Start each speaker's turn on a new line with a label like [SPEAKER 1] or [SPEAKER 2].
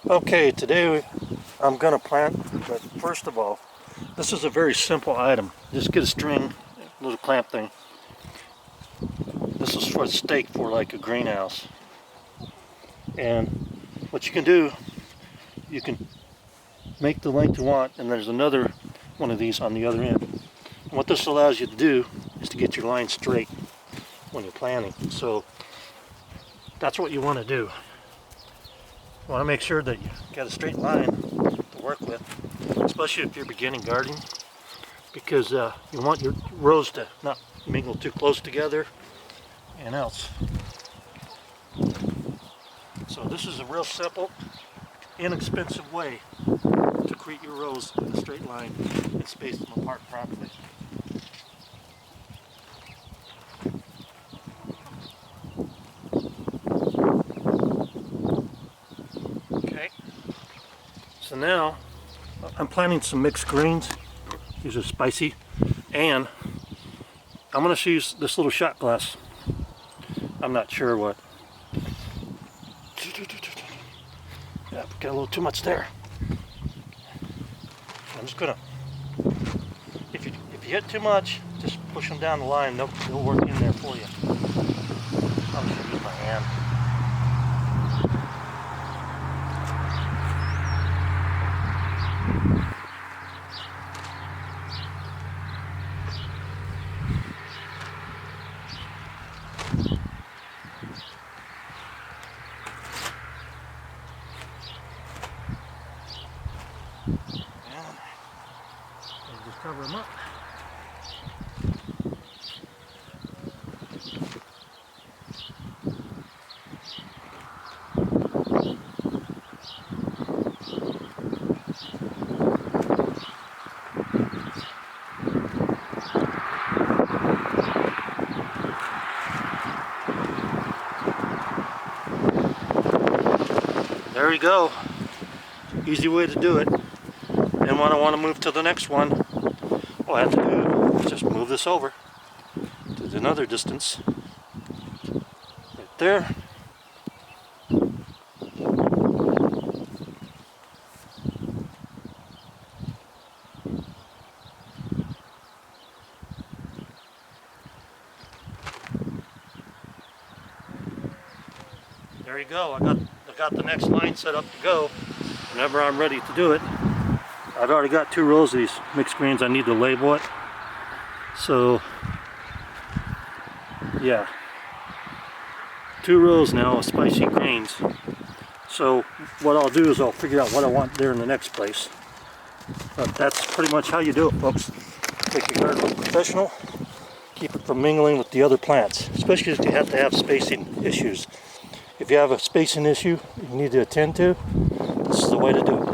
[SPEAKER 1] Okay, today I'm gonna plant, but first of all, this is a very simple item. Just get a string, little clamp thing. This is for a stake for like a greenhouse. And what you can do, you can make the length you want, and there's another one of these on the other end. And what this allows you to do is to get your line straight when you're planting. So that's what you want to do. You want to make sure that you got a straight line to work with, especially if you're beginning gardening, because you want your rows to not mingle too close together and else. So this is a real simple, inexpensive way to create your rows in a straight line and space them apart properly. Okay, so now I'm planting some mixed greens. These are spicy, and I'm going to use this little shot glass. I'm not sure what. Yeah, got a little too much there. I'm just gonna, if you hit too much, just push them down the line. They'll work in there for you. I'm just gonna use my hand. And just cover them up. There you go. Easy way to do it. And when I want to move to the next one, all I have to do is just move this over to another distance. Right there. There you go. I got the next line set up to go whenever I'm ready to do it. I've already got 2 rows of these mixed greens. I need to label it. So yeah, 2 rows now of spicy greens. So what I'll do is I'll figure out what I want there in the next place. But that's pretty much how you do it, folks. Take your garden professional, keep it from mingling with the other plants, especially if you have to have spacing issues. If you have a spacing issue you need to attend to, this is the way to do it.